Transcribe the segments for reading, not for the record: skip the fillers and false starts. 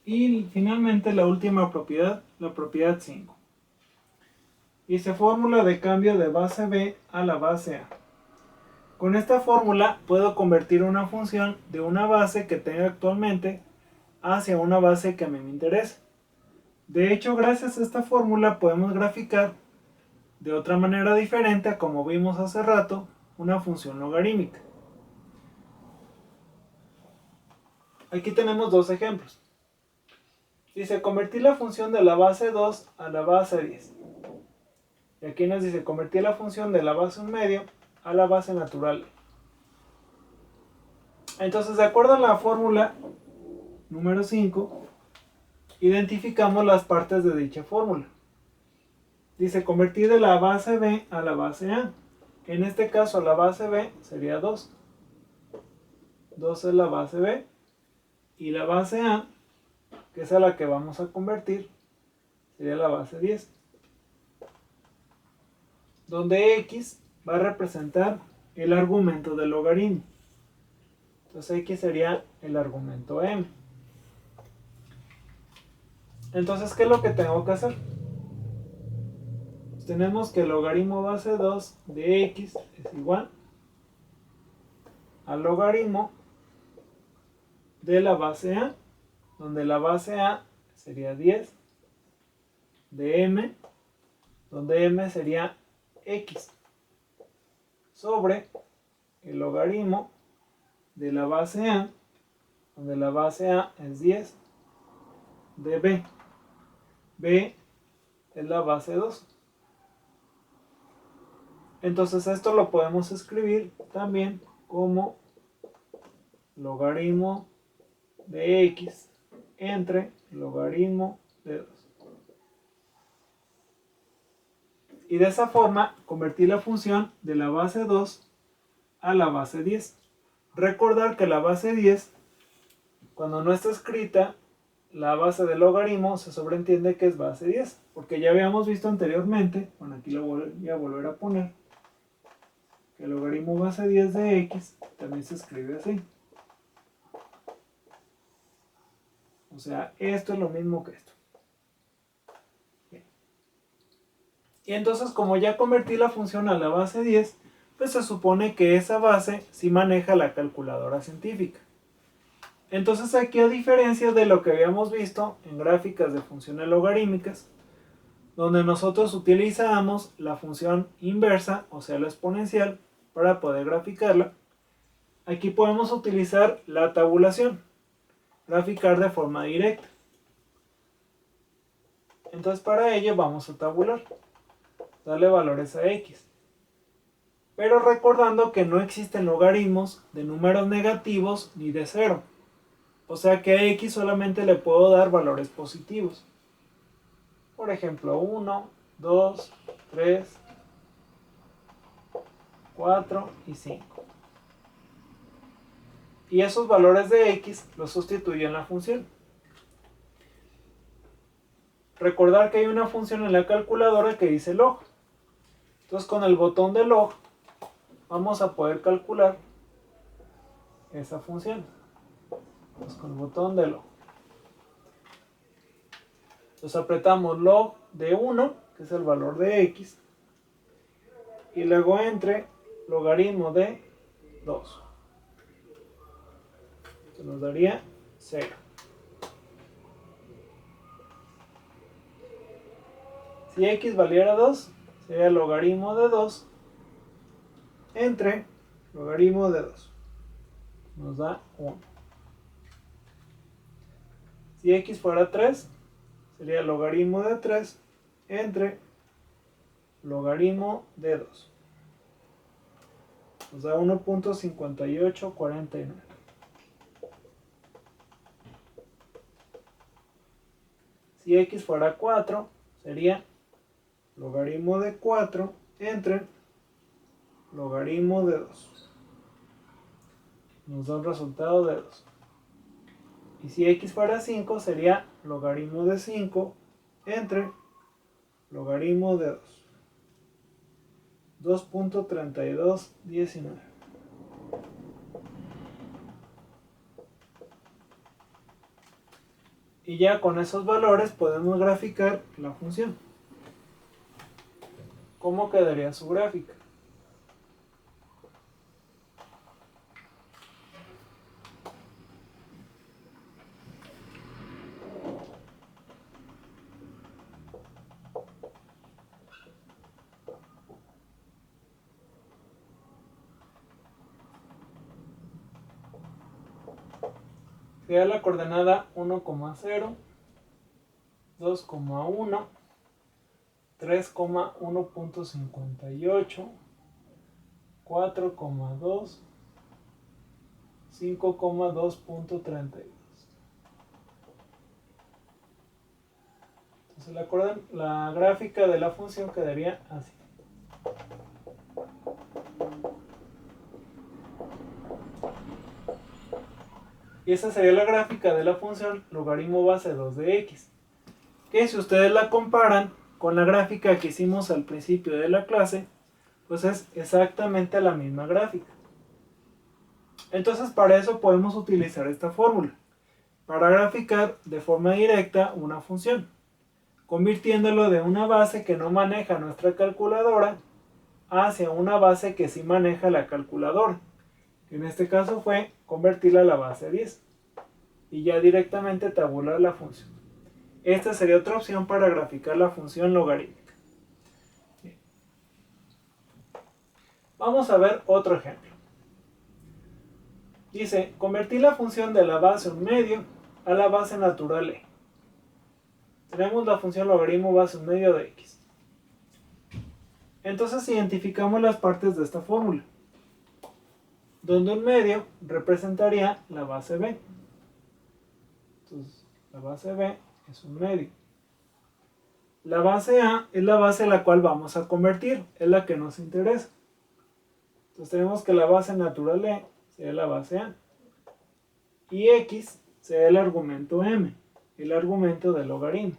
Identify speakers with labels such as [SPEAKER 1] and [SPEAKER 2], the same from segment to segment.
[SPEAKER 1] Y finalmente la última propiedad, la propiedad 5. Dice fórmula de cambio de base b a la base a. Con esta fórmula puedo convertir una función de una base que tenga actualmente hacia una base que a mí me interesa. De hecho, gracias a esta fórmula podemos graficar de otra manera diferente a como vimos hace rato una función logarítmica. Aquí tenemos dos ejemplos. Dice convertir la función de la base 2 a la base 10. Y aquí nos dice convertir la función de la base 1 medio a la base natural. Entonces, de acuerdo a la fórmula número 5, identificamos las partes de dicha fórmula. Dice convertir de la base b a la base a. En este caso la base b sería 2. 2 es la base b. Y la base a, que es a la que vamos a convertir, sería la base 10. Donde x va a representar el argumento del logaritmo. Entonces x sería el argumento m. Entonces, ¿qué es lo que tengo que hacer? Pues tenemos que el logaritmo base 2 de x es igual al logaritmo de la base a, donde la base a sería 10, de m, donde m sería x, sobre el logaritmo de la base a, donde la base a es 10, de b. B es la base 2. Entonces esto lo podemos escribir también como logaritmo de x entre logaritmo de 2. Y de esa forma convertir la función de la base 2 a la base 10. Recordar que la base 10, cuando no está escrita la base del logaritmo, se sobreentiende que es base 10, porque ya habíamos visto anteriormente, bueno, aquí lo voy a volver a poner, que el logaritmo base 10 de x también se escribe así. O sea, esto es lo mismo que esto. Bien. Y entonces, como ya convertí la función a la base 10, pues se supone que esa base sí maneja la calculadora científica. Entonces aquí, a diferencia de lo que habíamos visto en gráficas de funciones logarítmicas, donde nosotros utilizábamos la función inversa, o sea la exponencial, para poder graficarla, aquí podemos utilizar la tabulación, graficar de forma directa. Entonces para ello vamos a tabular, darle valores a x. Pero recordando que no existen logaritmos de números negativos ni de cero. O sea que a x solamente le puedo dar valores positivos. Por ejemplo, 1, 2, 3, 4 y 5. Y esos valores de x los sustituyo en la función. Recordar que hay una función en la calculadora que dice log. Entonces con el botón de log vamos a poder calcular esa función. Entonces con el botón de log. Entonces apretamos log de 1, que es el valor de x, y luego entre logaritmo de 2. Que nos daría 0. Si x valiera 2, sería logaritmo de 2 entre logaritmo de 2. Nos da 1. Si x fuera 3, sería logaritmo de 3 entre logaritmo de 2. Nos da 1.5849. Si x fuera 4, sería logaritmo de 4 entre logaritmo de 2. Nos da un resultado de 2. Y si x fuera 5, sería logaritmo de 5 entre logaritmo de 2. 2.3219. Y ya con esos valores podemos graficar la función. ¿Cómo quedaría su gráfica? Sería la coordenada 1,0, 2,1, 3,1.58, 4,2, 5,2.32. Entonces la gráfica de la función quedaría así. Y esa sería la gráfica de la función logaritmo base 2 de x. Que si ustedes la comparan con la gráfica que hicimos al principio de la clase, pues es exactamente la misma gráfica. Entonces para eso podemos utilizar esta fórmula, para graficar de forma directa una función, convirtiéndolo de una base que no maneja nuestra calculadora hacia una base que sí maneja la calculadora. En este caso fue convertirla a la base 10 y ya directamente tabular la función. Esta sería otra opción para graficar la función logarítmica. Bien. Vamos a ver otro ejemplo. Dice, convertir la función de la base 1/2 a la base natural e. Tenemos la función logaritmo base 1/2 de x. Entonces identificamos las partes de esta fórmula, donde 1/2 representaría la base b. Entonces, la base b es 1/2. La base a es la base a la cual vamos a convertir, es la que nos interesa. Entonces tenemos que la base natural e sería la base a. Y x sería el argumento m, el argumento del logaritmo.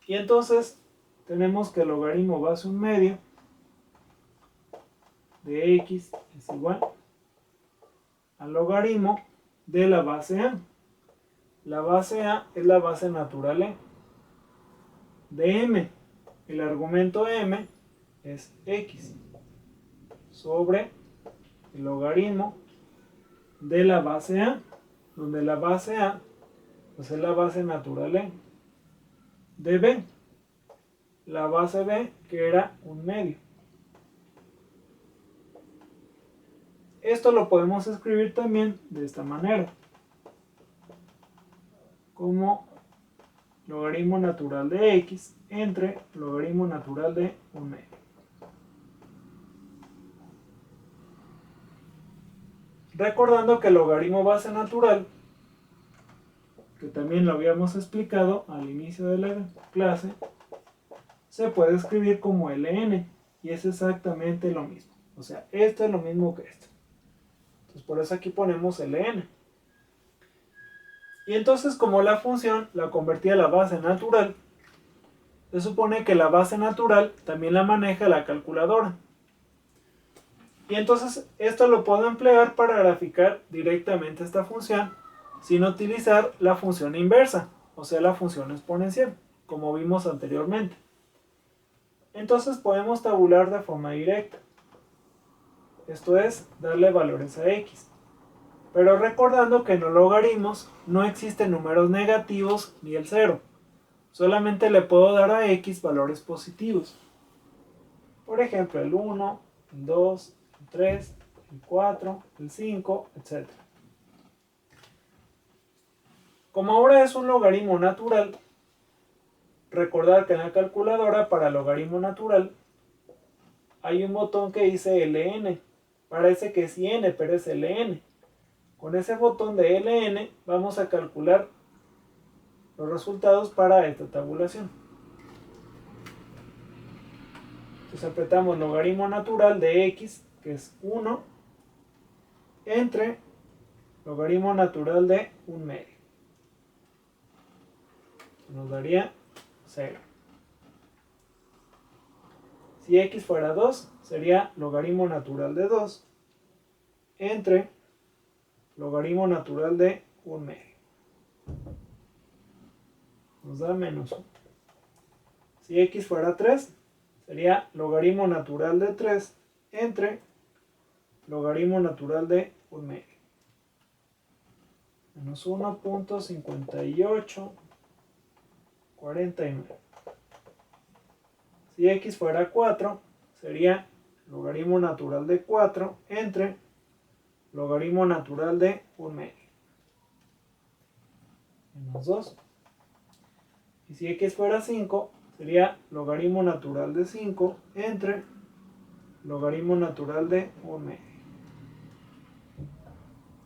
[SPEAKER 1] Y entonces tenemos que el logaritmo base 1/2 de x es igual al logaritmo de la base a. La base a es la base natural e de m. El argumento m es x sobre el logaritmo de la base a, donde la base a pues es la base natural e de b. La base b que era 1/2. Esto lo podemos escribir también de esta manera, como logaritmo natural de x entre logaritmo natural de 1/2. Recordando que el logaritmo base natural, que también lo habíamos explicado al inicio de la clase, se puede escribir como ln, y es exactamente lo mismo. O sea, esto es lo mismo que esto. Entonces por eso aquí ponemos ln. Y entonces como la función la convertí a la base natural, se supone que la base natural también la maneja la calculadora. Y entonces esto lo puedo emplear para graficar directamente esta función sin utilizar la función inversa, o sea la función exponencial, como vimos anteriormente. Entonces podemos tabular de forma directa. Esto es, darle valores a x. Pero recordando que en los logaritmos no existen números negativos ni el 0. Solamente le puedo dar a x valores positivos. Por ejemplo, el 1, el 2, el 3, el 4, el 5, etc. Como ahora es un logaritmo natural, recordar que en la calculadora para logaritmo natural hay un botón que dice ln. Parece que es n, pero es ln. Con ese botón de ln vamos a calcular los resultados para esta tabulación. Entonces apretamos logaritmo natural de x, que es 1, entre logaritmo natural de 1/2. Nos daría 0. Si x fuera 2, sería logaritmo natural de 2 entre logaritmo natural de 1/2. Nos da menos 1. Si x fuera 3, sería logaritmo natural de 3 entre logaritmo natural de 1/2. Menos 1.5849. Si x fuera 4, sería logaritmo natural de 4 entre logaritmo natural de 1/2. Menos 2. Y si x fuera 5, sería logaritmo natural de 5 entre logaritmo natural de 1/2.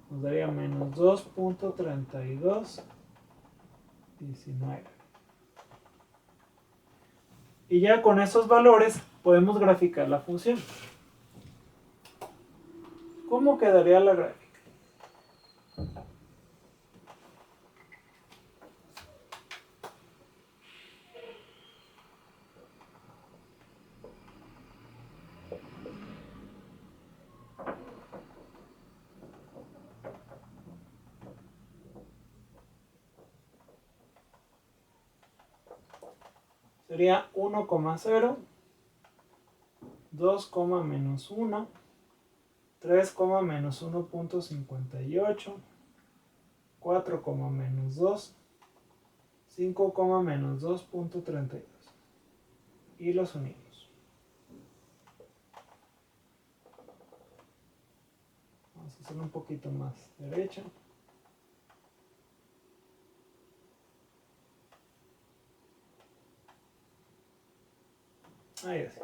[SPEAKER 1] Nos daría menos 2.3219. Y ya con esos valores podemos graficar la función. ¿Cómo quedaría la gráfica? Sería 1,0, 2, menos 1, 3, menos 1.58, 4, menos 2, 5, menos 2.32. Y los unimos. Vamos a hacerlo un poquito más derecha. Ahí así.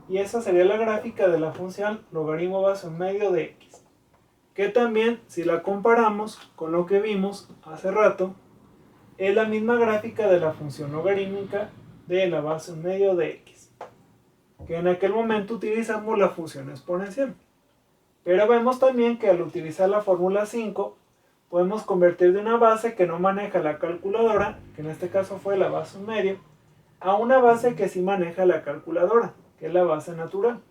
[SPEAKER 1] Y esa sería la gráfica de la función logaritmo base 1/2 de x. Que también, si la comparamos con lo que vimos hace rato, es la misma gráfica de la función logarítmica de la base 1/2 de x. Que en aquel momento utilizamos la función exponencial. Pero vemos también que al utilizar la fórmula 5, podemos convertir de una base que no maneja la calculadora, que en este caso fue la base 1/2, a una base que sí maneja la calculadora, que es la base natural.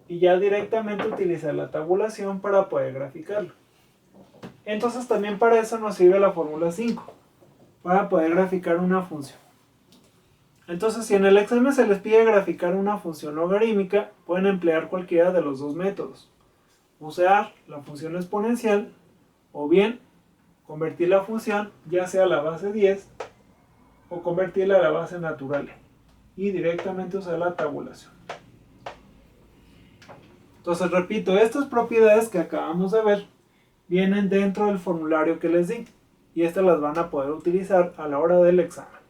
[SPEAKER 1] Y ya directamente utilizar la tabulación para poder graficarlo. Entonces también para eso nos sirve la fórmula 5, para poder graficar una función. Entonces si en el examen se les pide graficar una función logarítmica, pueden emplear cualquiera de los dos métodos. Usar la función exponencial o bien convertir la función ya sea a la base 10 o convertirla a la base natural y directamente usar la tabulación. Entonces repito, estas propiedades que acabamos de ver vienen dentro del formulario que les di y estas las van a poder utilizar a la hora del examen.